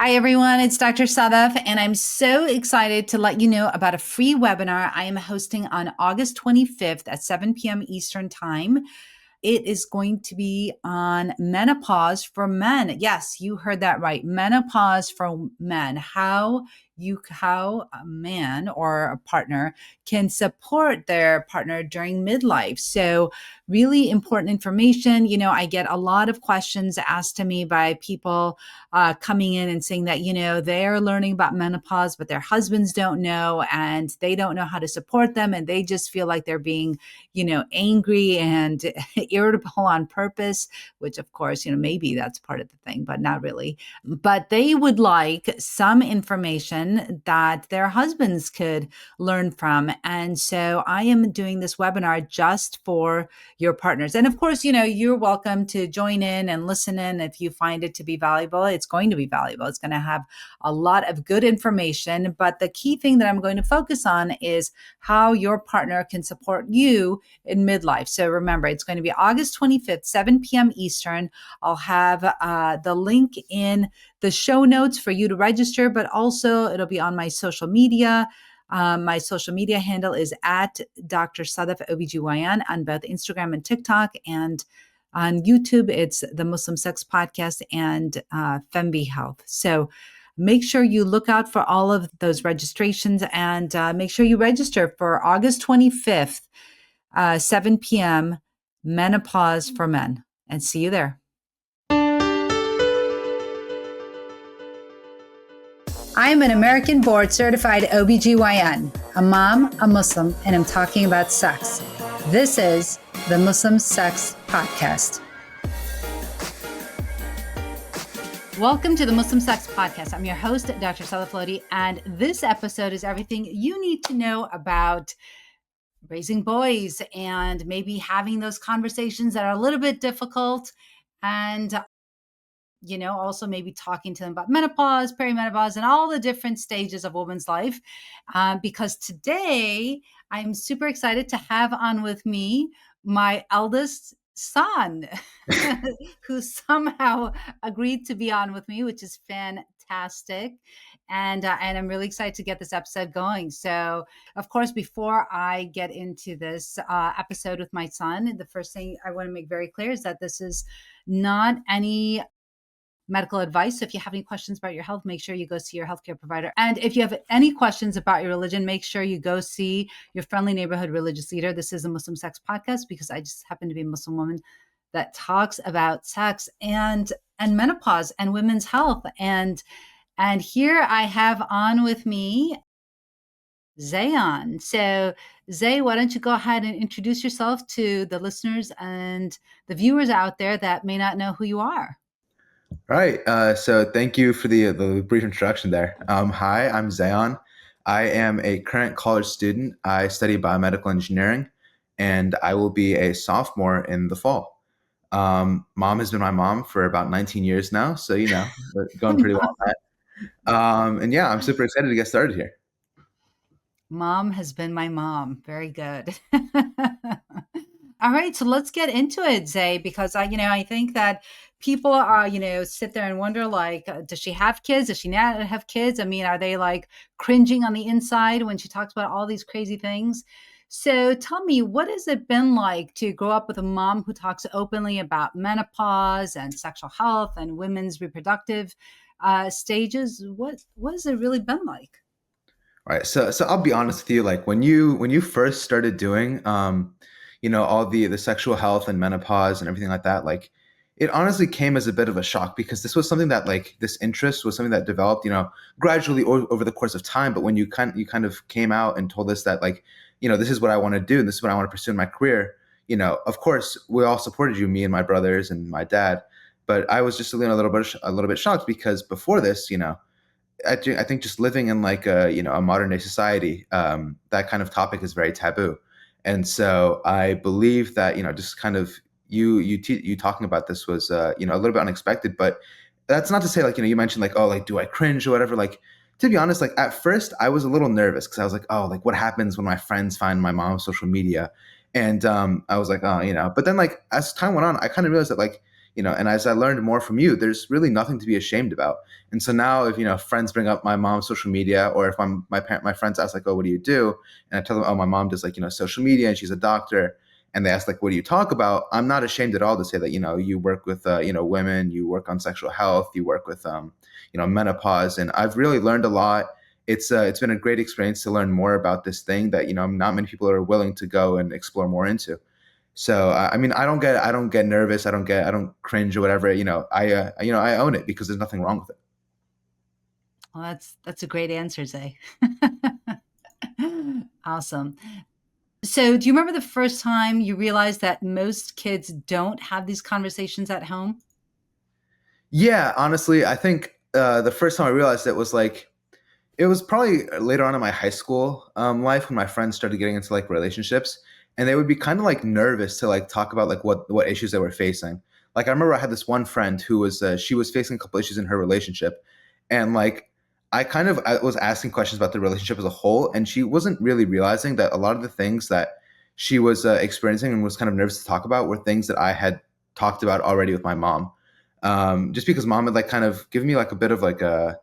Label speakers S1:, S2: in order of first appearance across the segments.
S1: Hi, everyone. It's Dr. Sadaf, and I'm so excited to let you know about a free webinar I am hosting on August 25th at 7 p.m. Eastern Time. It is going to be on menopause for men. Yes, you heard that right. Menopause for men. How a man or a partner can support their partner during midlife. So really important information. I get a lot of questions asked to me by people coming in and saying that, they're learning about menopause, but their husbands don't know and they don't know how to support them. And they just feel like they're being, angry and irritable on purpose, which of course, maybe that's part of the thing, but not really. But they would like some information that their husbands could learn from. And so I am doing this webinar just for your partners. And of course, you're welcome to join in and listen in if you find it to be valuable. It's going to be valuable. It's going to have a lot of good information. But the key thing that I'm going to focus on is how your partner can support you in midlife. So remember, it's going to be August 25th, 7 p.m. Eastern. I'll have the link in the show notes for you to register, but also it'll be on my social media. My social media handle is at Dr. Sadaf OBGYN on both Instagram and TikTok. And on YouTube, it's the Muslim Sex Podcast and Fembe Health. So make sure you look out for all of those registrations and make sure you register for August 25th, 7 p.m. Menopause for Men. And see you there. I'm an American board certified OBGYN, a mom, a Muslim, and I'm talking about sex. This is the Muslim Sex Podcast. Welcome to the Muslim Sex Podcast. I'm your host, Dr. Sadaf Lodi, and this episode is everything you need to know about raising boys and maybe having those conversations that are a little bit difficult and also maybe talking to them about menopause, perimenopause, and all the different stages of a woman's life. Because today I'm super excited to have on with me my eldest son, who somehow agreed to be on with me, which is fantastic. And I'm really excited to get this episode going. So, of course, before I get into this episode with my son, the first thing I want to make very clear is that this is not any medical advice. So if you have any questions about your health, make sure you go see your healthcare provider. And if you have any questions about your religion, make sure you go see your friendly neighborhood religious leader. This is a Muslim Sex Podcast because I just happen to be a Muslim woman that talks about sex and menopause and women's health. And here I have on with me Zaayan. So Zay, why don't you go ahead and introduce yourself to the listeners and the viewers out there that may not know who you are?
S2: Right. So thank you for the brief introduction there. Hi, I'm Zaayan. I am a current college student. I study biomedical engineering, and I will be a sophomore in the fall. Mom has been my mom for about 19 years now, so we're going pretty well on that. And yeah, I'm super excited to get started here.
S1: Mom has been my mom. Very good. All right, so let's get into it, Zay, because I think that people are, sit there and wonder, like, does she have kids? Does she not have kids? I mean, are they like cringing on the inside when she talks about all these crazy things? So tell me, what has it been like to grow up with a mom who talks openly about menopause and sexual health and women's reproductive stages? What has it really been like?
S2: All right. So I'll be honest with you. Like when you first started doing, all the sexual health and menopause and everything like that, like it honestly came as a bit of a shock because this was something that like this interest was something that developed, gradually over the course of time. But when you kind of came out and told us that like, this is what I want to do and this is what I want to pursue in my career, of course we all supported you, me and my brothers and my dad. But I was just a little bit shocked because before this, I think just living in like a modern day society, that kind of topic is very taboo, and so I believe that just kind of you talking about this was a little bit unexpected, but that's not to say like you mentioned like, oh, like do I cringe or whatever. Like, to be honest, like at first I was a little nervous because I was like, oh, like what happens when my friends find my mom's social media, and I was like, oh, but then like as time went on, I kind of realized that like And as I learned more from you, there's really nothing to be ashamed about. And so now if, friends bring up my mom's social media, or if my friends ask like, oh, what do you do? And I tell them, oh, my mom does like, social media and she's a doctor. And they ask like, what do you talk about? I'm not ashamed at all to say that, you work with, women, you work on sexual health, you work with, menopause. And I've really learned a lot. It's been a great experience to learn more about this thing that, not many people are willing to go and explore more into. So I mean, I don't get nervous. I don't cringe or whatever. I own it because there's nothing wrong with it.
S1: Well, that's a great answer, Zay. Awesome. So, do you remember the first time you realized that most kids don't have these conversations at home?
S2: Yeah, honestly, I think the first time I realized it was like it was probably later on in my high school life when my friends started getting into like relationships, and they would be kind of like nervous to like talk about like what issues they were facing. Like I remember I had this one friend who was she was facing a couple issues in her relationship, and like I was asking questions about the relationship as a whole, and she wasn't really realizing that a lot of the things that she was experiencing and was kind of nervous to talk about were things that I had talked about already with my mom. Just because mom had like kind of given me like a bit of like a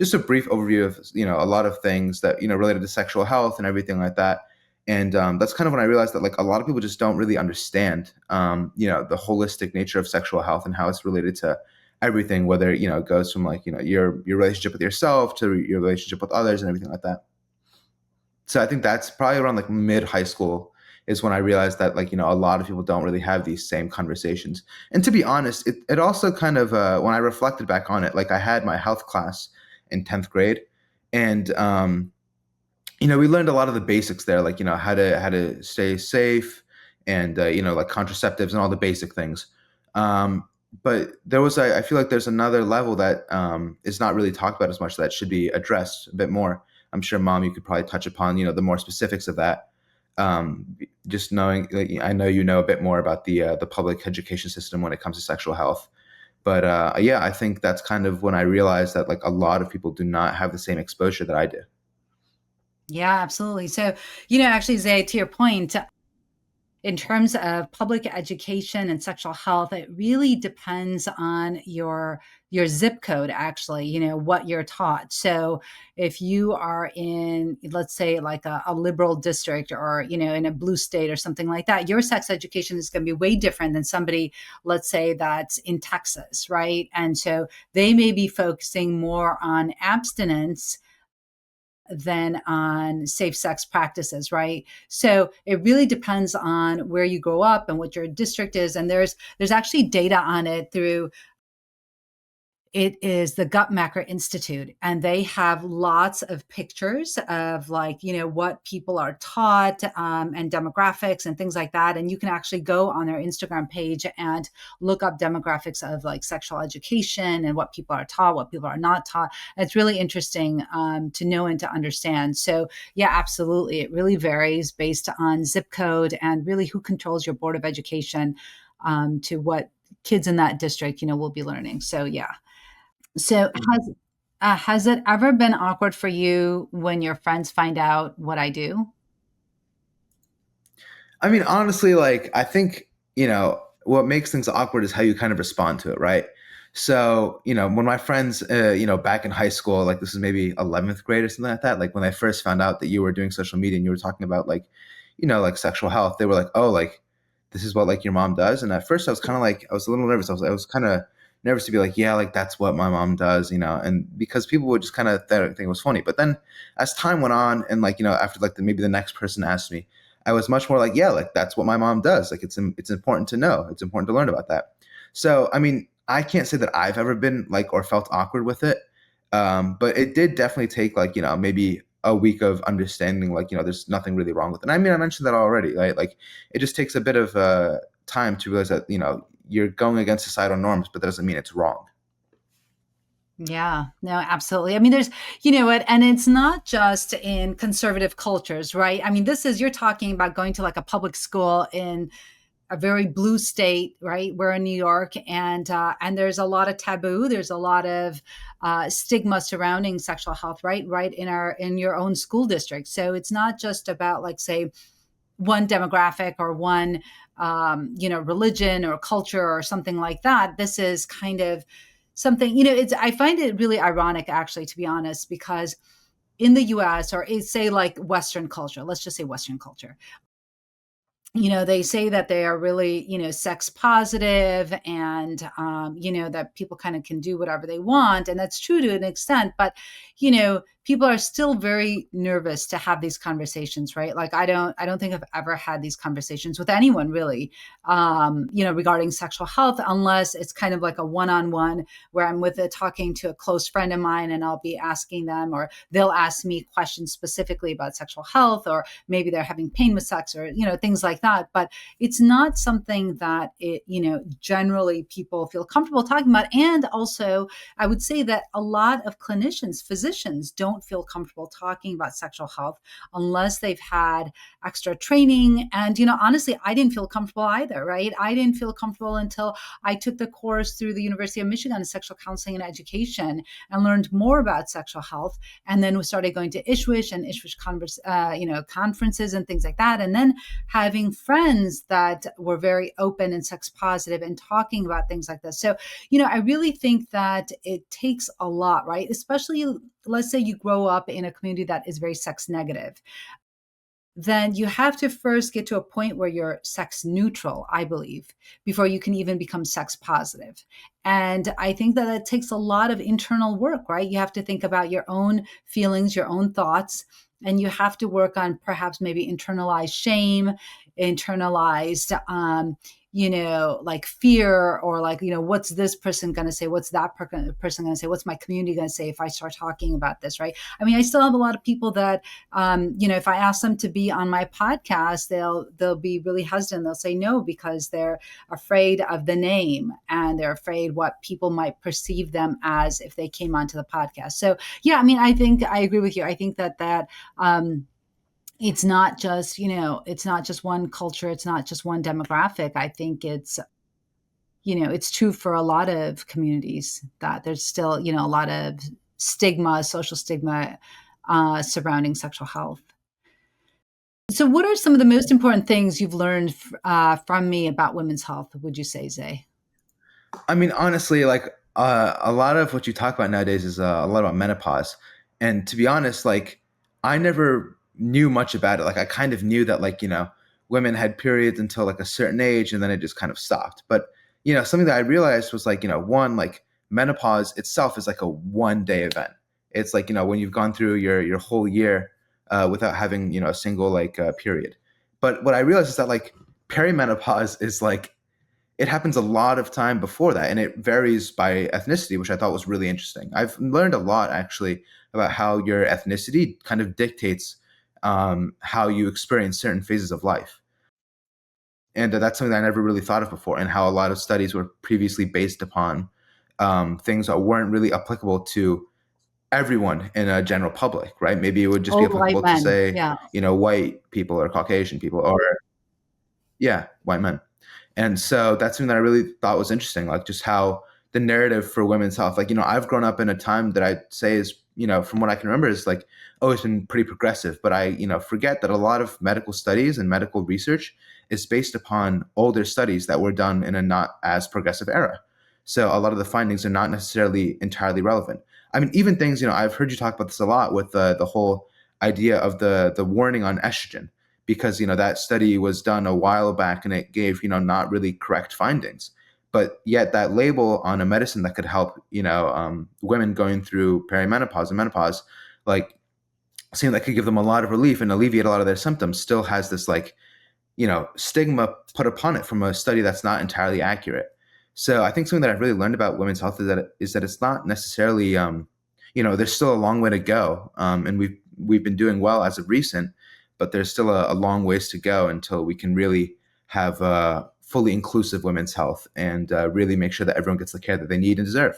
S2: just a brief overview of a lot of things that related to sexual health and everything like that. And that's kind of when I realized that like a lot of people just don't really understand the holistic nature of sexual health and how it's related to everything, whether it goes from like your relationship with yourself to your relationship with others and everything like that. So I think that's probably around like mid high school is when I realized that like a lot of people don't really have these same conversations. And to be honest, it also kind of when I reflected back on it, like I had my health class in 10th grade, and we learned a lot of the basics there, like how to stay safe, and like contraceptives and all the basic things. Um, but I feel like there's another level that is not really talked about as much that should be addressed a bit more. I'm sure, Mom, you could probably touch upon the more specifics of that. Just knowing, like, I know you know a bit more about the public education system when it comes to sexual health. But yeah, I think that's kind of when I realized that like a lot of people do not have the same exposure that I do.
S1: Yeah, absolutely. So, actually, Zay, to your point, in terms of public education and sexual health, it really depends on your zip code, actually, what you're taught. So if you are in, let's say, like a liberal district, or in a blue state or something like that, your sex education is going to be way different than somebody, let's say, that's in Texas, right? And so they may be focusing more on abstinence than on safe sex practices, right? So it really depends on where you grow up and what your district is. And there's actually data on it through, it is the Guttmacher Institute, and they have lots of pictures of, like, what people are taught, and demographics and things like that. And you can actually go on their Instagram page and look up demographics of like sexual education and what people are taught, what people are not taught. It's really interesting to know and to understand. So yeah, absolutely, it really varies based on zip code and really who controls your board of education, to what kids in that district will be learning. So yeah. So has it ever been awkward for you when your friends find out what I do?
S2: I mean, honestly, like I think what makes things awkward is how you kind of respond to it, right? So when my friends, back in high school, like this is maybe 11th grade or something like that, like when they first found out that you were doing social media and you were talking about like like sexual health, they were like, oh, like this is what like your mom does. And at first I was kind of like, I was a little nervous. I was kind of nervous to be like, yeah, like that's what my mom does, and because people would just kind of think it was funny. But then as time went on, and like after like maybe the next person asked me, I was much more like, yeah, like that's what my mom does. Like it's important to know. It's important to learn about that. So I mean, I can't say that I've ever been like or felt awkward with it, but it did definitely take like maybe a week of understanding like there's nothing really wrong with it. And I mean, I mentioned that already, right? Like it just takes a bit of time to realize that you're going against societal norms, but that doesn't mean it's wrong.
S1: Yeah, no, absolutely. I mean, there's, what, and it's not just in conservative cultures, right? I mean, you're talking about going to like a public school in a very blue state, right? We're in New York, and there's a lot of taboo. There's a lot of stigma surrounding sexual health, right? Right in your own school district. So it's not just about, like, say, one demographic or one religion or culture or something like that. This is kind of something, it's, I find it really ironic, actually, to be honest, because in the US, or say like Western culture, let's just say Western culture, they say that they are really, sex positive, and, that people kind of can do whatever they want. And that's true to an extent. But, people are still very nervous to have these conversations, right? Like, I don't think I've ever had these conversations with anyone really, regarding sexual health, unless it's kind of like a one-on-one where I'm talking to a close friend of mine, and I'll be asking them, or they'll ask me questions specifically about sexual health, or maybe they're having pain with sex, or things like that. But it's not something that generally people feel comfortable talking about. And also, I would say that a lot of clinicians, physicians, don't feel comfortable talking about sexual health unless they've had extra training. And honestly, I didn't feel comfortable either, right? I didn't feel comfortable until I took the course through the University of Michigan in sexual counseling and education, and learned more about sexual health. And then we started going to ISWISH and ISWISH conferences and things like that. And then having friends that were very open and sex positive and talking about things like this. So, I really think that it takes a lot, right? Especially, let's say you grow up in a community that is very sex negative. Then you have to first get to a point where you're sex neutral, I believe, before you can even become sex positive. And I think that it takes a lot of internal work, right? You have to think about your own feelings, your own thoughts, and you have to work on perhaps maybe internalized shame, internalized, like fear, or like, what's this person going to say? What's that person going to say? What's my community going to say if I start talking about this, right? I mean, I still have a lot of people that, if I ask them to be on my podcast, they'll be really hesitant. They'll say no because they're afraid of the name, and they're afraid what people might perceive them as if they came onto the podcast. So yeah, I mean, I think I agree with you. I think that it's not just, it's not just one culture. It's not just one demographic. I think it's true for a lot of communities that there's still, a lot of stigma, social stigma, surrounding sexual health. So what are some of the most important things you've learned from me about women's health, would you say, Zay?
S2: I mean, honestly, like a lot of what you talk about nowadays is a lot about menopause. And to be honest, like I never knew much about it. Like I kind of knew that like, women had periods until like a certain age and then it just kind of stopped. But, something that I realized was like, one, like menopause itself is like a 1 day event. It's like, when you've gone through your whole year without having, a single like period. But what I realized is that like perimenopause is like it happens a lot of time before that, and it varies by ethnicity, which I thought was really interesting. I've learned a lot actually about how your ethnicity kind of dictates how you experience certain phases of life. And that's something that I never really thought of before, and how a lot of studies were previously based upon things that weren't really applicable to everyone in a general public, right? Maybe it would just be
S1: Old white
S2: applicable to
S1: men.
S2: say,
S1: Yeah.
S2: white people or Caucasian people, or yeah, white men. And so that's something that I really thought was interesting, like just how the narrative for women's health, like, I've grown up in a time that I'd say is, from what I can remember is like, oh, it's been pretty progressive. But I, forget that a lot of medical studies and medical research is based upon older studies that were done in a not as progressive era. So a lot of the findings are not necessarily entirely relevant. I mean, even things, I've heard you talk about this a lot with the whole idea of the warning on estrogen, because that study was done a while back and it gave not really correct findings, but yet that label on a medicine that could help women going through perimenopause and menopause, like seeing that could give them a lot of relief and alleviate a lot of their symptoms, still has this like stigma put upon it from a study that's not entirely accurate. So I think something that I've really learned about women's health is that it's not necessarily there's still a long way to go, and we've been doing well as of recent, but there's still a long ways to go until we can really have fully inclusive women's health and really make sure that everyone gets the care that they need and deserve.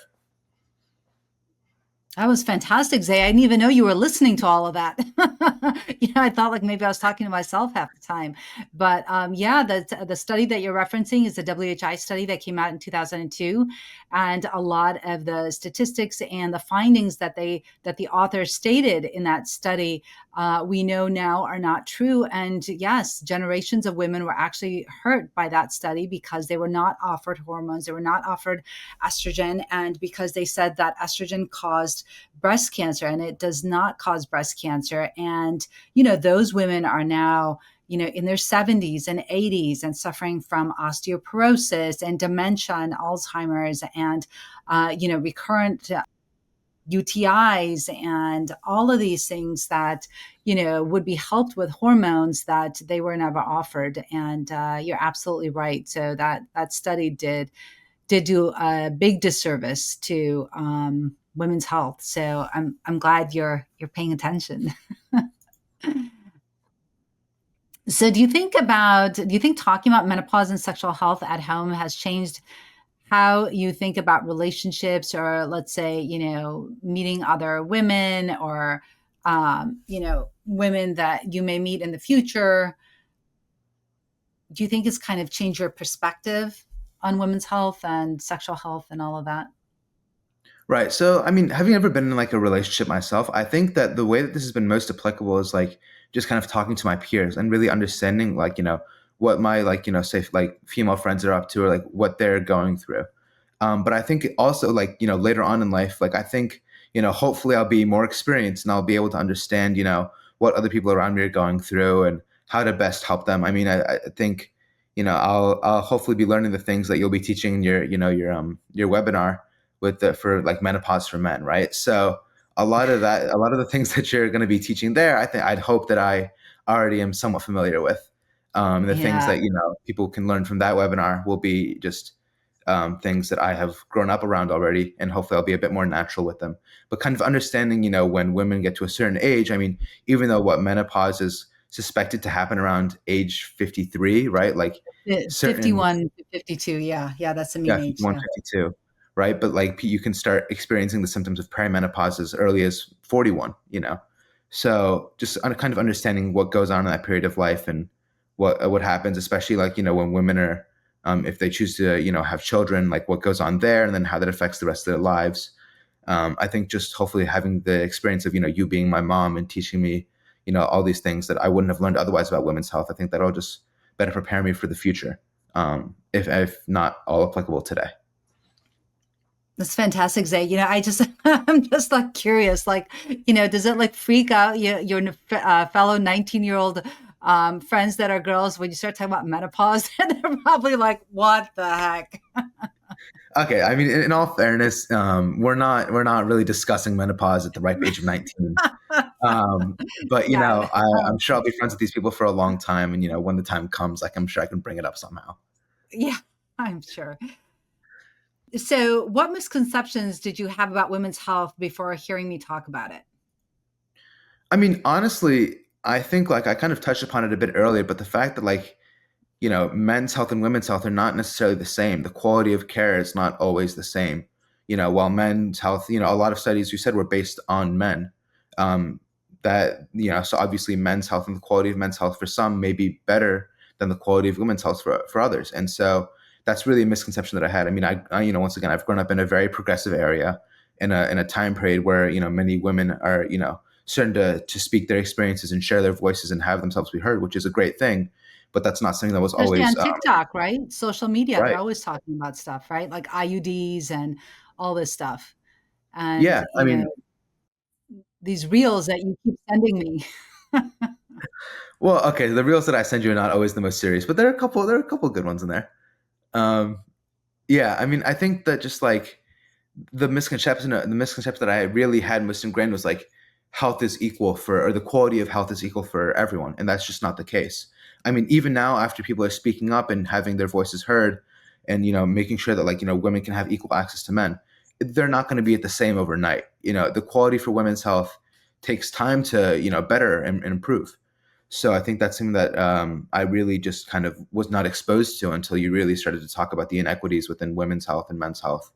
S1: That was fantastic, Zay. I didn't even know you were listening to all of that. I thought like maybe I was talking to myself half the time. But yeah, the study that you're referencing is the WHI study that came out in 2002, and a lot of the statistics and the findings that the author stated in that study, we know now are not true. And yes, generations of women were actually hurt by that study because they were not offered hormones, they were not offered estrogen, and because they said that estrogen caused breast cancer, and it does not cause breast cancer. And those women are now in their 70s and 80s and suffering from osteoporosis and dementia and Alzheimer's and recurrent UTIs and all of these things that would be helped with hormones that they were never offered. And you're absolutely right. So that study did do a big disservice to women's health. So I'm glad you're paying attention. So do you think talking about menopause and sexual health at home has changed how you think about relationships, or let's say, meeting other women, or women that you may meet in the future? Do you think it's kind of changed your perspective on women's health and sexual health and all of that?
S2: Right. So, I mean, having ever been in like a relationship myself, I think that the way that this has been most applicable is like just kind of talking to my peers and really understanding like, what my like, say like female friends are up to or like what they're going through. But I think also like, later on in life, like I think, hopefully I'll be more experienced and I'll be able to understand, what other people around me are going through and how to best help them. I mean, I think, I'll hopefully be learning the things that you'll be teaching in your webinar for like menopause for men, right? So a lot of the things that you're going to be teaching there, I think I'd hope that I already am somewhat familiar with. The things
S1: Yeah.
S2: that people can learn from that webinar will be just things that I have grown up around already, and hopefully I'll be a bit more natural with them. But kind of understanding, when women get to a certain age, I mean, even though what menopause is suspected to happen around age 53, right? Like certain
S1: 51 to 52. Yeah. Yeah. That's the
S2: yeah,
S1: mean age.
S2: 51,
S1: Yeah.
S2: 52, right? But like you can start experiencing the symptoms of perimenopause as early as 41. So just kind of understanding what goes on in that period of life and what happens, especially like, when women are, if they choose to, have children, like what goes on there and then how that affects the rest of their lives. I think just hopefully having the experience of, you being my mom and teaching me, all these things that I wouldn't have learned otherwise about women's health. I think that'll just better prepare me for the future, if not all applicable today.
S1: That's fantastic, Zay. I'm just like curious, like, does it like freak out your fellow 19-year-old friends that are girls when you start talking about menopause? And they're probably like, what the heck?
S2: Okay, I mean, in all fairness, we're not really discussing menopause at the ripe age of 19. But
S1: Yeah.
S2: I'm sure I'll be friends with these people for a long time, and when the time comes, like I'm sure I can bring it up somehow.
S1: Yeah, I'm sure. So, what misconceptions did you have about women's health before hearing me talk about it?
S2: I mean, honestly, I think like I kind of touched upon it a bit earlier, but the fact that like men's health and women's health are not necessarily the same. The quality of care is not always the same. While men's health, a lot of studies you said were based on men. Um, so obviously men's health and the quality of men's health for some may be better than the quality of women's health for others. And so that's really a misconception that I had. I mean, I once again, I've grown up in a very progressive area in a time period where, many women are, starting to speak their experiences and share their voices and have themselves be heard, which is a great thing, but that's not something that was
S1: Especially
S2: always
S1: on TikTok, right? Social media, they're
S2: right.
S1: always talking about stuff, right? Like IUDs and all this stuff. And,
S2: Yeah, I mean,
S1: these reels that you keep sending me.
S2: well, okay, the reels that I send you are not always the most serious, but there are a couple good ones in there. Um, yeah, I mean, I think that just like the misconception that I really had most ingrained was like health is equal for, or the quality of health is equal for everyone, and that's just not the case. I mean, even now, after people are speaking up and having their voices heard, and making sure that like women can have equal access to men, they're not going to be at the same overnight. The quality for women's health takes time to better and improve. So I think that's something that I really just kind of was not exposed to until you really started to talk about the inequities within women's health and men's health.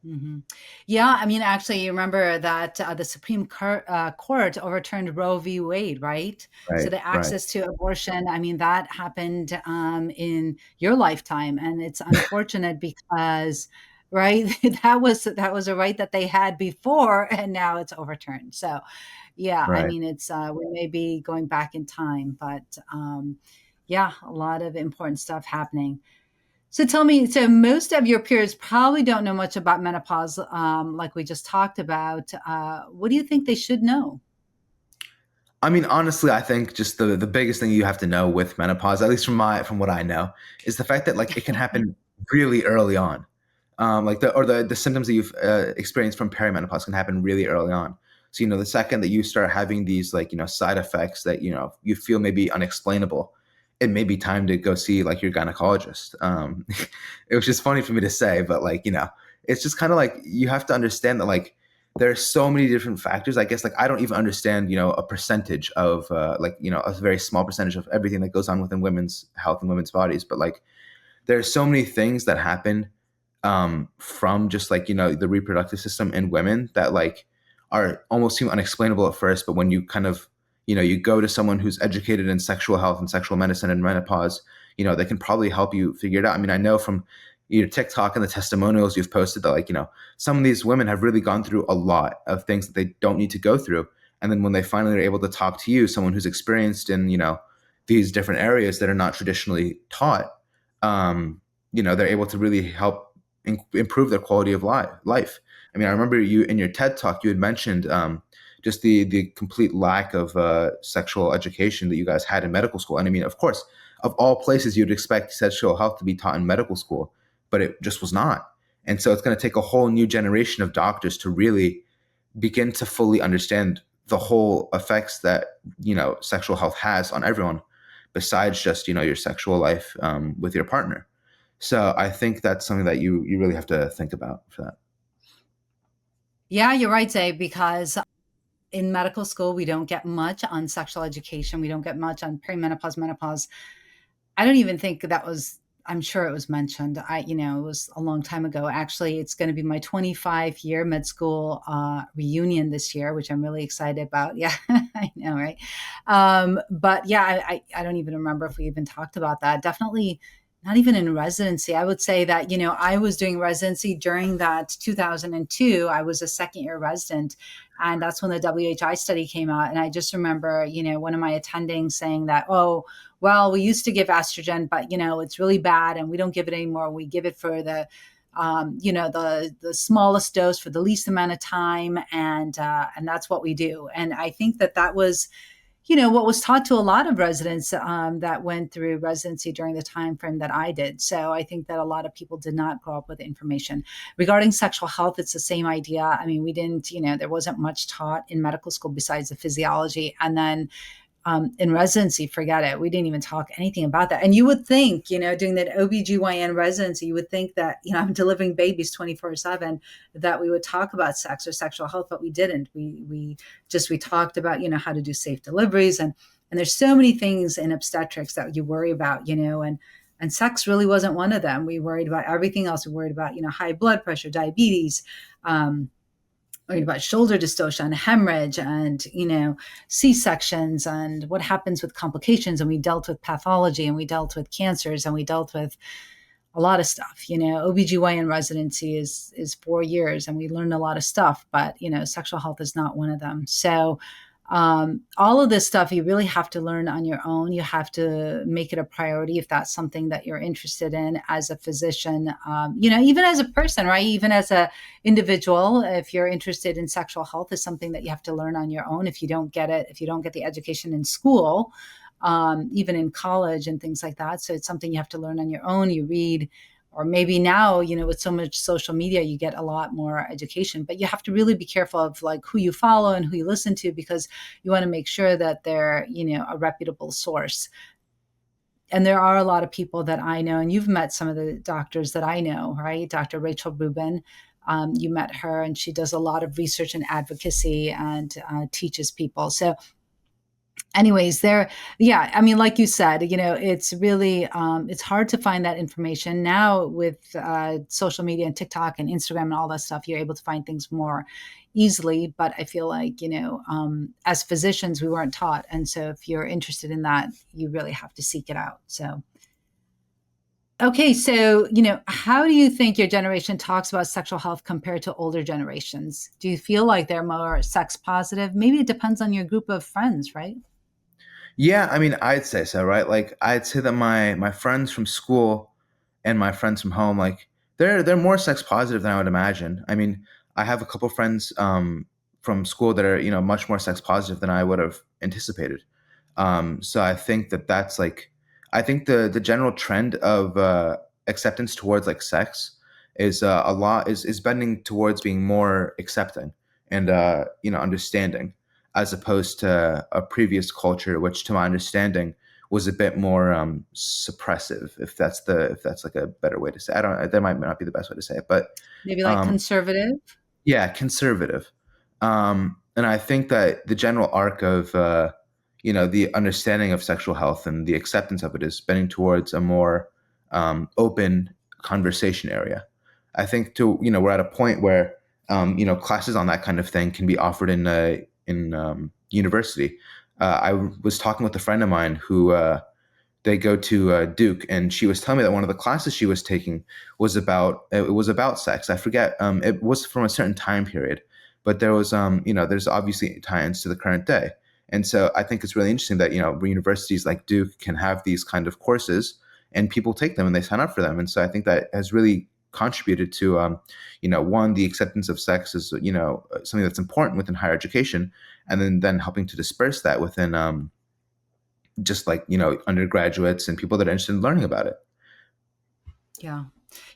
S1: Hmm. Yeah, I mean, actually, you remember that the Court overturned Roe v. Wade, right? So
S2: Right,
S1: the
S2: right,
S1: access to abortion, I mean, that happened in your lifetime, and it's unfortunate because, right, that was a right that they had before, and now it's overturned. So, yeah, I
S2: right.
S1: mean, it's we may be going back in time, but yeah, a lot of important stuff happening. So tell me, so most of your peers probably don't know much about menopause, like we just talked about. What do you think they should know?
S2: I mean, honestly, I think just the biggest thing you have to know with menopause, at least from what I know, is the fact that like it can happen really early on. Like the symptoms that you've experienced from perimenopause can happen really early on. So the second that you start having these like side effects that you feel maybe unexplainable, it may be time to go see like your gynecologist. It was just funny for me to say, but like it's just kind of like you have to understand that like there are so many different factors. I guess like I don't even understand a percentage of like a very small percentage of everything that goes on within women's health and women's bodies, but like there's so many things that happen from just like the reproductive system in women that like are almost seem unexplainable at first, but when you kind of you go to someone who's educated in sexual health and sexual medicine and menopause, they can probably help you figure it out. I mean, I know from your TikTok and the testimonials you've posted that like some of these women have really gone through a lot of things that they don't need to go through, and then when they finally are able to talk to you, someone who's experienced in these different areas that are not traditionally taught, um, they're able to really help improve their quality of life. I mean, I remember you in your TED talk, you had mentioned just the complete lack of sexual education that you guys had in medical school. And I mean, of course, of all places, you'd expect sexual health to be taught in medical school, but it just was not. And so it's going to take a whole new generation of doctors to really begin to fully understand the whole effects that sexual health has on everyone, besides just your sexual life with your partner. So I think that's something that you really have to think about for that.
S1: Yeah, you're right, Zay, because in medical school, we don't get much on sexual education. We don't get much on perimenopause, menopause. I don't even think that was, I'm sure it was mentioned. It was a long time ago. Actually, it's going to be my 25-year med school reunion this year, which I'm really excited about. Yeah, I know, right? But yeah, I don't even remember if we even talked about that. Definitely not even in residency. I would say that, I was doing residency during that 2002. I was a second year resident. And that's when the WHI study came out. And I just remember, one of my attendings saying that, oh, well, we used to give estrogen, but it's really bad, and we don't give it anymore. We give it for the smallest dose for the least amount of time, and that's what we do. And I think that was what was taught to a lot of residents that went through residency during the time frame that I did. So I think that a lot of people did not grow up with information regarding sexual health. It's the same idea. I mean, we didn't, there wasn't much taught in medical school besides the physiology, and then in residency, forget it. We didn't even talk anything about that. And you would think, doing that OBGYN residency, you would think that, I'm delivering babies 24/7, that we would talk about sex or sexual health, but we didn't. We talked about, how to do safe deliveries. And there's so many things in obstetrics that you worry about, and sex really wasn't one of them. We worried about everything else. We worried about, high blood pressure, diabetes, worried about shoulder dystocia and hemorrhage and c-sections and what happens with complications, and we dealt with pathology, and we dealt with cancers, and we dealt with a lot of stuff. OBGYN residency is 4 years, and we learned a lot of stuff, but sexual health is not one of them. So all of this stuff you really have to learn on your own. You have to make it a priority if that's something that you're interested in as a physician, even as a person, right? Even as a individual, if you're interested in sexual health, is something that you have to learn on your own. If you don't get it, if you don't get the education in school, even in college and things like that. So it's something you have to learn on your own. You read, or maybe now, with so much social media, you get a lot more education, but you have to really be careful of like who you follow and who you listen to, because you want to make sure that they're, a reputable source. And there are a lot of people that I know, and you've met some of the doctors that I know, right? Dr. Rachel Rubin, you met her, and she does a lot of research and advocacy and teaches people. So Anyways, there, yeah, I mean, like you said, it's really, it's hard to find that information now with social media and TikTok and Instagram and all that stuff. You're able to find things more easily, but I feel like, as physicians, we weren't taught. And so if you're interested in that, you really have to seek it out. So okay, so, how do you think your generation talks about sexual health compared to older generations? Do you feel like they're more sex positive? Maybe it depends on your group of friends, right?
S2: Yeah, I mean, I'd say so, right? Like, I'd say that my friends from school and my friends from home, like, they're more sex positive than I would imagine. I mean, I have a couple friends from school that are much more sex positive than I would have anticipated. So I think that that's like, I think the general trend of acceptance towards like sex is a lot is bending towards being more accepting and understanding, as opposed to a previous culture, which to my understanding was a bit more suppressive. If that's like a better way to say, I don't. That might not be the best way to say it, but
S1: Maybe like
S2: um,
S1: conservative?
S2: yeah, conservative. And I think that the general arc of the understanding of sexual health and the acceptance of it is bending towards a more open conversation area. I think we're at a point where classes on that kind of thing can be offered in university. I was talking with a friend of mine who they go to Duke, and she was telling me that one of the classes she was taking was about sex. I forget. It was from a certain time period, but there was there's obviously tie-ins to the current day, and so I think it's really interesting that universities like Duke can have these kind of courses, and people take them and they sign up for them, and so I think that has really contributed to one, the acceptance of sex is something that's important within higher education, and then helping to disperse that within just like undergraduates and people that are interested in learning about it.
S1: Yeah.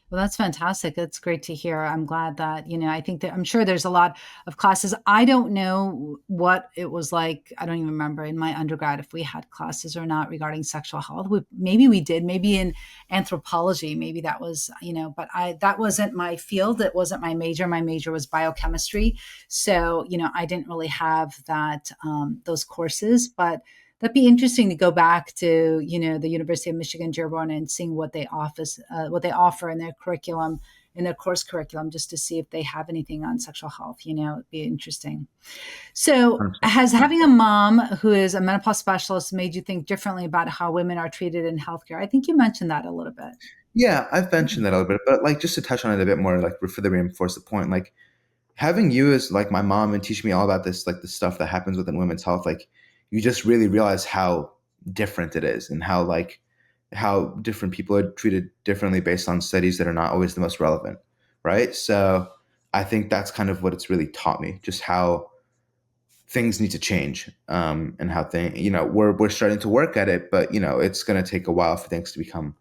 S1: Well, that's fantastic. That's great to hear. I'm glad that, I think that I'm sure there's a lot of classes. I don't know what it was like. I don't even remember in my undergrad if we had classes or not regarding sexual health. Maybe we did, maybe in anthropology, maybe that was, but that wasn't my field. It wasn't my major. My major was biochemistry. So, I didn't really have those courses, but that'd be interesting to go back to the University of Michigan Dearborn and seeing what they offer in their curriculum, in their course curriculum, just to see if they have anything on sexual health. It'd be interesting. So, has having a mom who is a menopause specialist made you think differently about how women are treated in healthcare? I think you mentioned that a little bit.
S2: Yeah, I've mentioned that a little bit, but like just to touch on it a bit more, like for the reinforce the point, like having you as like my mom and teach me all about this, like the stuff that happens within women's health, like you just really realize how different it is and how different people are treated differently based on studies that are not always the most relevant, right? So I think that's kind of what it's really taught me, just how things need to change, and how things, we're starting to work at it, but it's going to take a while for things to become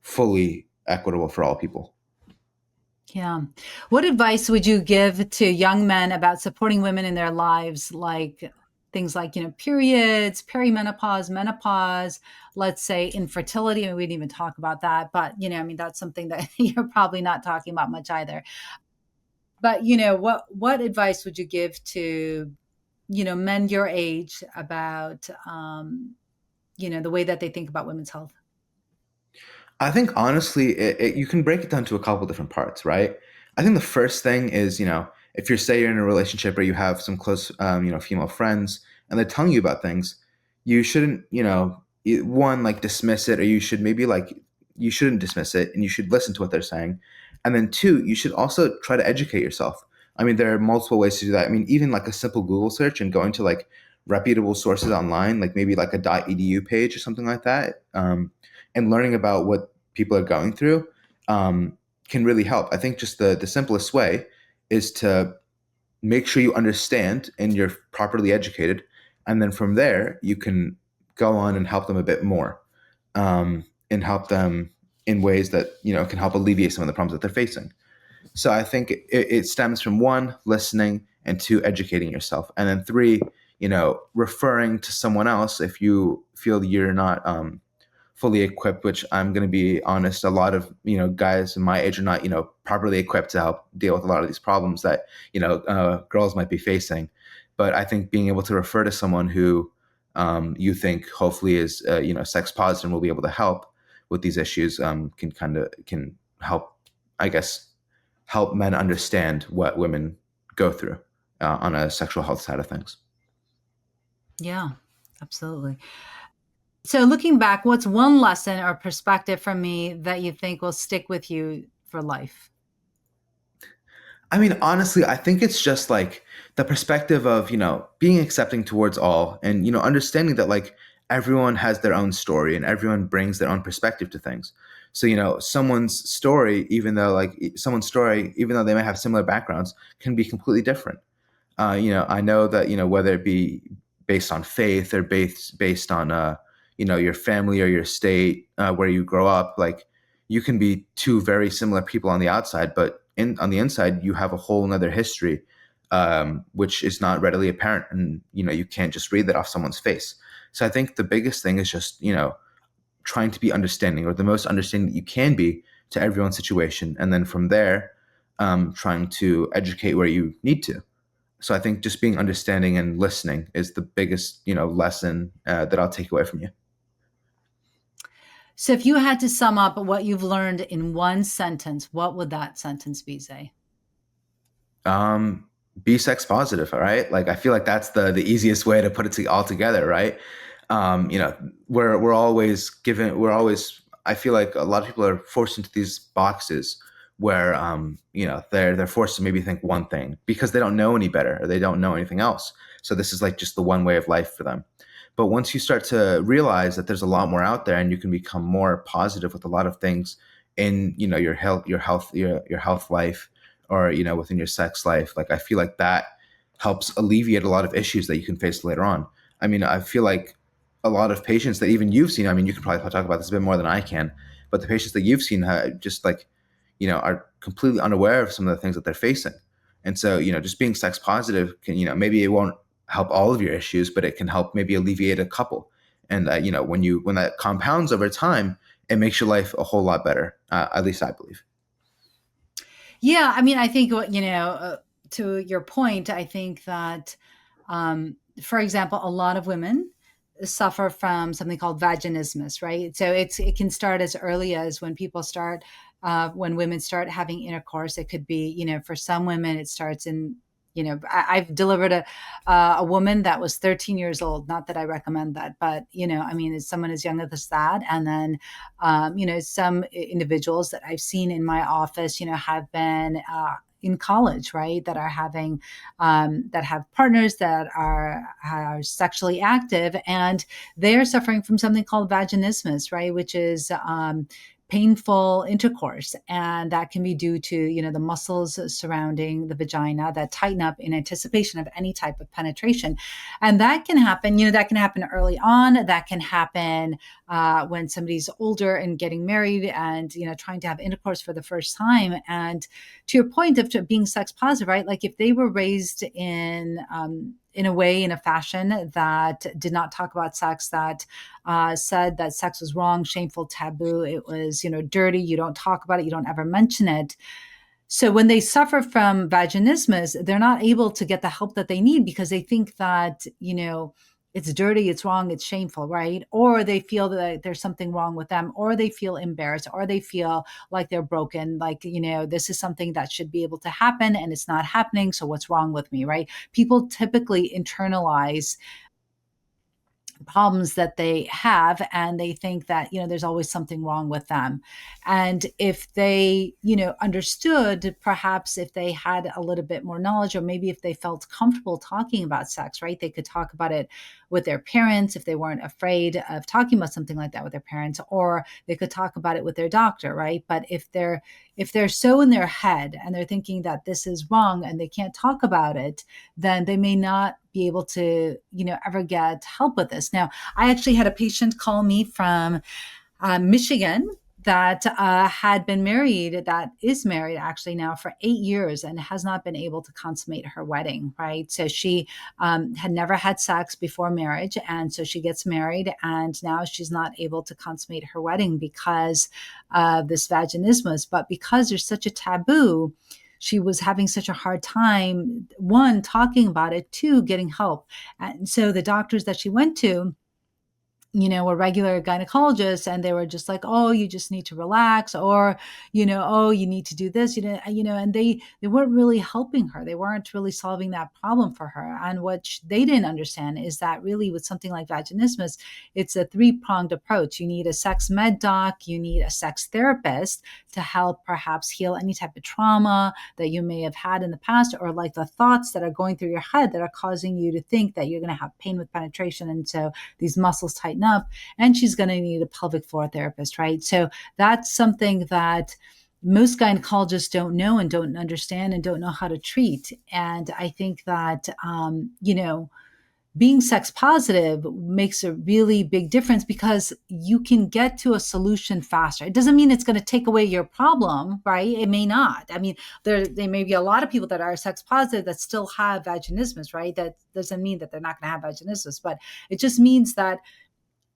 S2: fully equitable for all people.
S1: Yeah. What advice would you give to young men about supporting women in their lives, like things like, periods, perimenopause, menopause, let's say infertility? I mean, we didn't even talk about that, but, I mean, that's something that you're probably not talking about much either. But, what advice would you give to, men your age about, the way that they think about women's health?
S2: I think honestly, you can break it down to a couple different parts, right? I think the first thing is, if you're in a relationship or you have some close, female friends and they're telling you about things, you shouldn't, one, like dismiss it, or you should maybe like, you shouldn't dismiss it and you should listen to what they're saying. And then two, you should also try to educate yourself. I mean, there are multiple ways to do that. I mean, even like a simple Google search and going to like reputable sources online, like maybe like a .edu page or something like that. And learning about what people are going through can really help. I think just the simplest way is to make sure you understand and you're properly educated, and then from there you can go on and help them a bit more, and help them in ways that can help alleviate some of the problems that they're facing. So I think it stems from one, listening, and two, educating yourself, and then three, referring to someone else if you feel you're not fully equipped, which I'm going to be honest, a lot of, guys my age are not, properly equipped to help deal with a lot of these problems that, girls might be facing. But I think being able to refer to someone who you think hopefully is sex positive and will be able to help with these issues, can help, I guess, help men understand what women go through on a sexual health side of things.
S1: Yeah, absolutely. So looking back, what's one lesson or perspective from me that you think will stick with you for life?
S2: I mean, honestly, I think it's just like the perspective of, being accepting towards all and, understanding that like everyone has their own story and everyone brings their own perspective to things. So, someone's story, even though they may have similar backgrounds, can be completely different. I know that, whether it be based on faith or based on, your family or your state, where you grow up, like you can be two very similar people on the outside, but on the inside, you have a whole nother history, which is not readily apparent. And, you can't just read that off someone's face. So I think the biggest thing is just, trying to be understanding, or the most understanding that you can be to everyone's situation. And then from there, trying to educate where you need to. So I think just being understanding and listening is the biggest, lesson that I'll take away from you.
S1: So if you had to sum up what you've learned in one sentence, what would that sentence be, Zay?
S2: Um, be sex positive, all right? Like I feel like that's the easiest way to put all together, right? Um, you know, we're always given we're always I feel like a lot of people are forced into these boxes where they're forced to maybe think one thing because they don't know any better or they don't know anything else. So this is like just the one way of life for them. But once you start to realize that there's a lot more out there and you can become more positive with a lot of things in, your health life, or, within your sex life, like I feel like that helps alleviate a lot of issues that you can face later on. I mean, I feel like a lot of patients that even you've seen, I mean, you can probably talk about this a bit more than I can, but the patients that you've seen just like, are completely unaware of some of the things that they're facing. And so, just being sex positive can, maybe it won't help all of your issues, but it can help maybe alleviate a couple. And, when that compounds over time, it makes your life a whole lot better. At least I believe.
S1: Yeah, I mean, I think to your point, I think that, for example, a lot of women suffer from something called vaginismus, right? So it can start as early as when people start, when women start having intercourse. It could be, for some women, it starts in, I've delivered a woman that was 13 years old. Not that I recommend that, but I mean, as someone as young as that, and then some individuals that I've seen in my office, have been in college, right? That are having, that have partners that are sexually active, and they are suffering from something called vaginismus, right? Which is painful intercourse, and that can be due to the muscles surrounding the vagina that tighten up in anticipation of any type of penetration. And that can happen, that can happen early on. That can happen when somebody's older and getting married and trying to have intercourse for the first time. And to your point of being sex positive, right? Like if they were raised in a way, in a fashion that did not talk about sex, that said that sex was wrong, shameful, taboo, it was, dirty, you don't talk about it, you don't ever mention it. So when they suffer from vaginismus, they're not able to get the help that they need because they think that, it's dirty, it's wrong, it's shameful, right? Or they feel that there's something wrong with them, or they feel embarrassed, or they feel like they're broken, like, this is something that should be able to happen and it's not happening. So what's wrong with me, right? People typically internalize problems that they have, and they think that there's always something wrong with them. And if they understood, perhaps if they had a little bit more knowledge, or maybe if they felt comfortable talking about sex, right, they could talk about it with their parents if they weren't afraid of talking about something like that with their parents, or they could talk about it with their doctor, right? But if they're so in their head and they're thinking that this is wrong and they can't talk about it, then they may not be able to, ever get help with this. Now, I actually had a patient call me from Michigan that had been married, that is married actually now for 8 years, and has not been able to consummate her wedding, right? So she had never had sex before marriage. And so she gets married, and now she's not able to consummate her wedding because of this vaginismus. But because there's such a taboo, she was having such a hard time, one, talking about it, two, getting help. And so the doctors that she went to, were regular gynecologists, and they were just like, oh, you just need to relax, or, oh, you need to do this, and they weren't really helping her. They weren't really solving that problem for her. And what they didn't understand is that really with something like vaginismus, it's a three-pronged approach. You need a sex med doc, you need a sex therapist to help perhaps heal any type of trauma that you may have had in the past, or like the thoughts that are going through your head that are causing you to think that you're going to have pain with penetration, and so these muscles tighten up, and she's going to need a pelvic floor therapist, right? So that's something that most gynecologists don't know and don't understand and don't know how to treat. And I think that, being sex positive makes a really big difference because you can get to a solution faster. It doesn't mean it's going to take away your problem, right? It may not. I mean, there may be a lot of people that are sex positive that still have vaginismus, right? That doesn't mean that they're not going to have vaginismus, but it just means that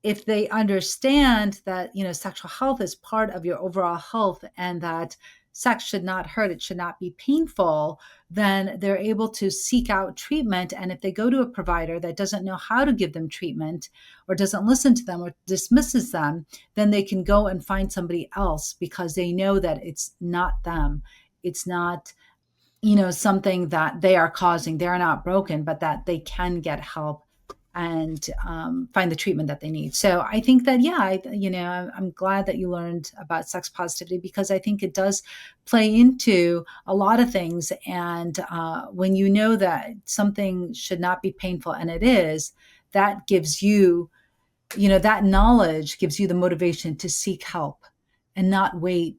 S1: if they understand that, sexual health is part of your overall health, and that sex should not hurt, it should not be painful, then they're able to seek out treatment. And if they go to a provider that doesn't know how to give them treatment, or doesn't listen to them, or dismisses them, then they can go and find somebody else, because they know that it's not them. It's not, something that they are causing. They're not broken, but that they can get help and find the treatment that they need. So I think that, yeah, I'm glad that you learned about sex positivity, because I think it does play into a lot of things. And when you know that something should not be painful, and it is, that gives you, that knowledge gives you the motivation to seek help and not wait,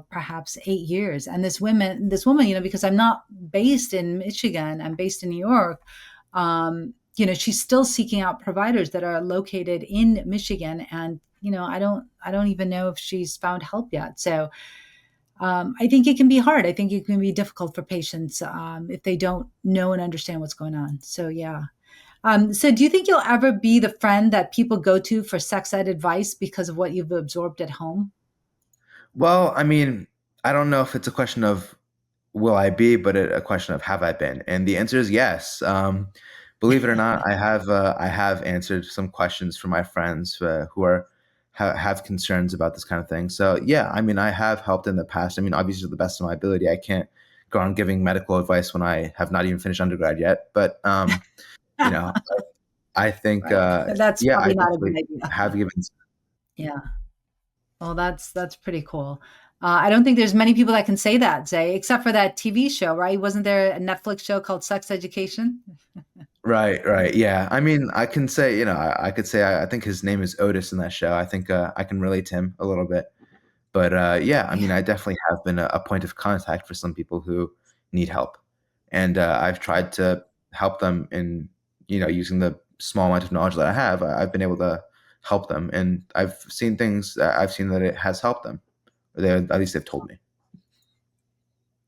S1: perhaps 8 years. And this woman, because I'm not based in Michigan, I'm based in New York. She's still seeking out providers that are located in Michigan. And, I don't even know if she's found help yet. So I think it can be hard. I think it can be difficult for patients if they don't know and understand what's going on. So, yeah. So do you think you'll ever be the friend that people go to for sex ed advice because of what you've absorbed at home?
S2: Well, I mean, I don't know if it's a question of will I be, but a question of have I been? And the answer is yes. Believe it or not, I have answered some questions for my friends who have concerns about this kind of thing. So yeah, I mean, I have helped in the past. I mean, obviously, to the best of my ability, I can't go on giving medical advice when I have not even finished undergrad yet. But you know, I think
S1: Right. That's
S2: yeah, I
S1: probably not a good
S2: definitely
S1: idea.
S2: have given.
S1: Yeah. Well, that's pretty cool. I don't think there's many people that can say that, Zay, except for that TV show, right? Wasn't there a Netflix show called Sex Education?
S2: Right, right. Yeah. I mean, I can say, I could say I think his name is Otis in that show. I think I can relate to him a little bit. But yeah, I mean,
S1: Yeah,
S2: I definitely have been a point of contact for some people who need help. And I've tried to help them in, using the small amount of knowledge that I have. I've been able to help them. And I've seen things, I've seen that it has helped them. Or at least they've told me.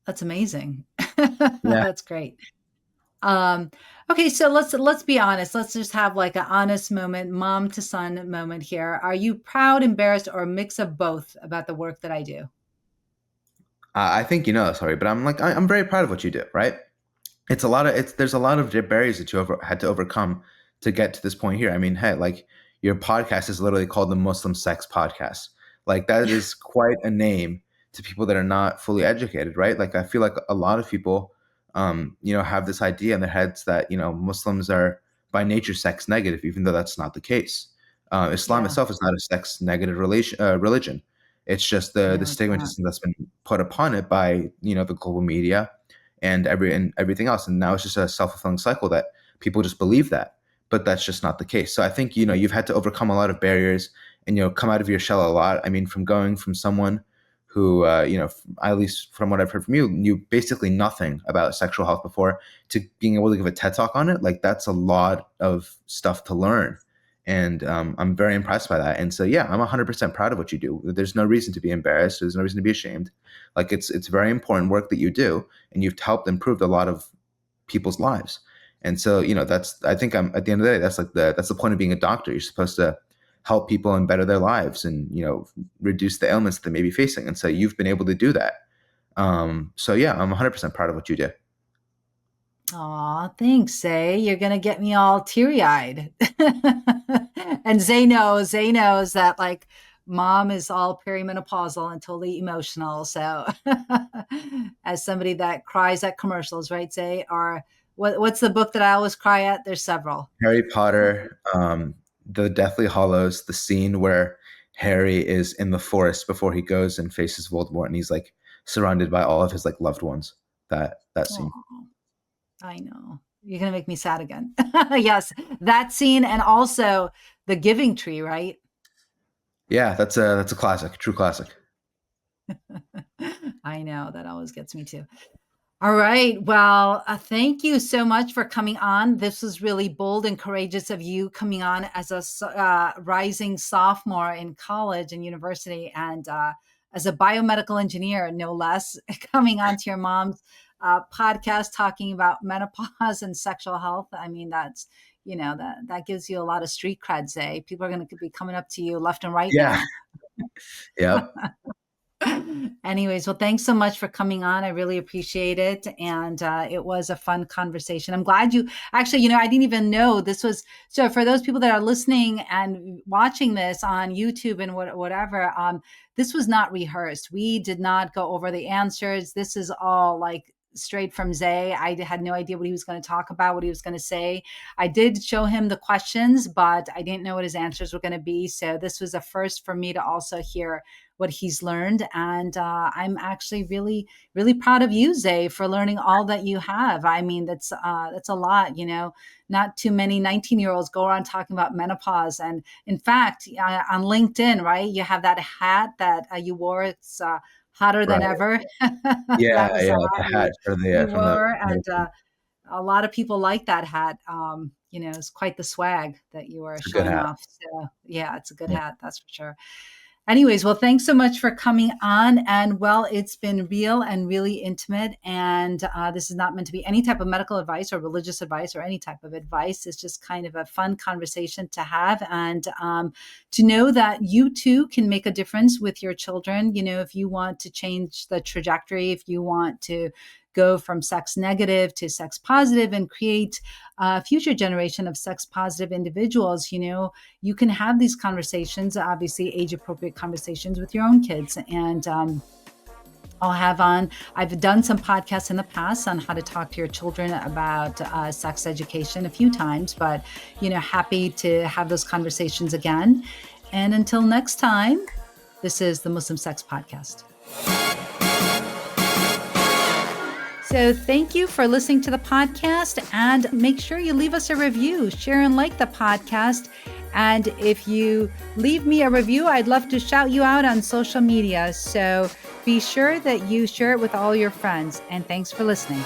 S1: that's amazing.
S2: Yeah.
S1: That's great. Um, okay, so let's be honest. Let's just have like an honest moment, mom to son moment here. Are you proud, embarrassed, or a mix of both about the work that I do?
S2: I think sorry, but I'm very proud of what you do, right? There's a lot of barriers that had to overcome to get to this point here. I mean, hey, like your podcast is literally called the Muslim Sex Podcast. Like that is quite a name to people that are not fully educated, right? Like I feel like a lot of people, have this idea in their heads that Muslims are by nature sex negative, even though that's not the case. Islam
S1: Yeah,
S2: itself is not a sex negative religion. It's just the
S1: no, it's not.
S2: stigmatism that's been put upon it by the global media and everything else. And now it's just a self-fulfilling cycle that people just believe that, but that's just not the case. So I think, you've had to overcome a lot of barriers and, come out of your shell a lot. I mean, from going from someone who, at least from what I've heard from you, knew basically nothing about sexual health before to being able to give a TED talk on it. Like that's a lot of stuff to learn. And I'm very impressed by that. And so, yeah, I'm 100% proud of what you do. There's no reason to be embarrassed. There's no reason to be ashamed. Like it's very important work that you do, and you've helped improve a lot of people's lives. And so, I think I'm at the end of the day, that's the point of being a doctor. You're supposed to help people and better their lives and, reduce the ailments that they may be facing. And so you've been able to do that. So yeah, I'm 100% proud of what you did.
S1: Aw, thanks, Zay. You're gonna get me all teary-eyed. And Zay knows that like mom is all perimenopausal and totally emotional. So as somebody that cries at commercials, right, Zay? Or what's the book that I always cry at? There's several.
S2: Harry Potter, the Deathly Hollows, the scene where Harry is in the forest before he goes and faces Voldemort, and he's like surrounded by all of his like loved ones. That scene.
S1: Oh, I know. You're gonna make me sad again. Yes, that scene and also the giving tree, right?
S2: Yeah, that's a classic, true classic.
S1: I know that always gets me too. All right. Well, thank you so much for coming on. This was really bold and courageous of you coming on as a rising sophomore in college and university, and as a biomedical engineer, no less, coming onto your mom's podcast talking about menopause and sexual health. I mean, that's that gives you a lot of street cred. Say people are going to be coming up to you left and right
S2: Yeah.
S1: now.
S2: Yep.
S1: Anyways, well, thanks so much for coming on. I really appreciate it. And it was a fun conversation. I'm glad you actually, I didn't even know this was. So, for those people that are listening and watching this on YouTube and whatever, this was not rehearsed. We did not go over the answers. This is all like straight from Zay. I had no idea what he was going to talk about, what he was going to say. I did show him the questions, but I didn't know what his answers were going to be. So, this was a first for me to also hear what he's learned. And I'm actually really, really proud of you, Zay, for learning all that you have. I mean, that's a lot, not too many 19-year-olds go around talking about menopause. And in fact, on LinkedIn, right, you have that hat that you wore. It's hotter than
S2: Right.
S1: ever.
S2: Yeah,
S1: That was a
S2: yeah,
S1: hat
S2: the hat for the
S1: you
S2: from the
S1: wore. And a lot of people like that hat. It's quite the swag that you were
S2: it's a good
S1: showing
S2: hat.
S1: off. So yeah, it's a good
S2: Yeah.
S1: hat. That's for sure. Anyways, well, thanks so much for coming on. And well, it's been real and really intimate. And this is not meant to be any type of medical advice or religious advice or any type of advice. It's just kind of a fun conversation to have, and to know that you too can make a difference with your children. If you want to change the trajectory, if you want to go from sex negative to sex positive and create a future generation of sex positive individuals, you can have these conversations, obviously age appropriate conversations with your own kids. And I've done some podcasts in the past on how to talk to your children about sex education a few times, but, happy to have those conversations again. And until next time, this is the Muslim Sex Podcast. So thank you for listening to the podcast, and make sure you leave us a review, share and like the podcast. And if you leave me a review, I'd love to shout you out on social media. So be sure that you share it with all your friends. And thanks for listening.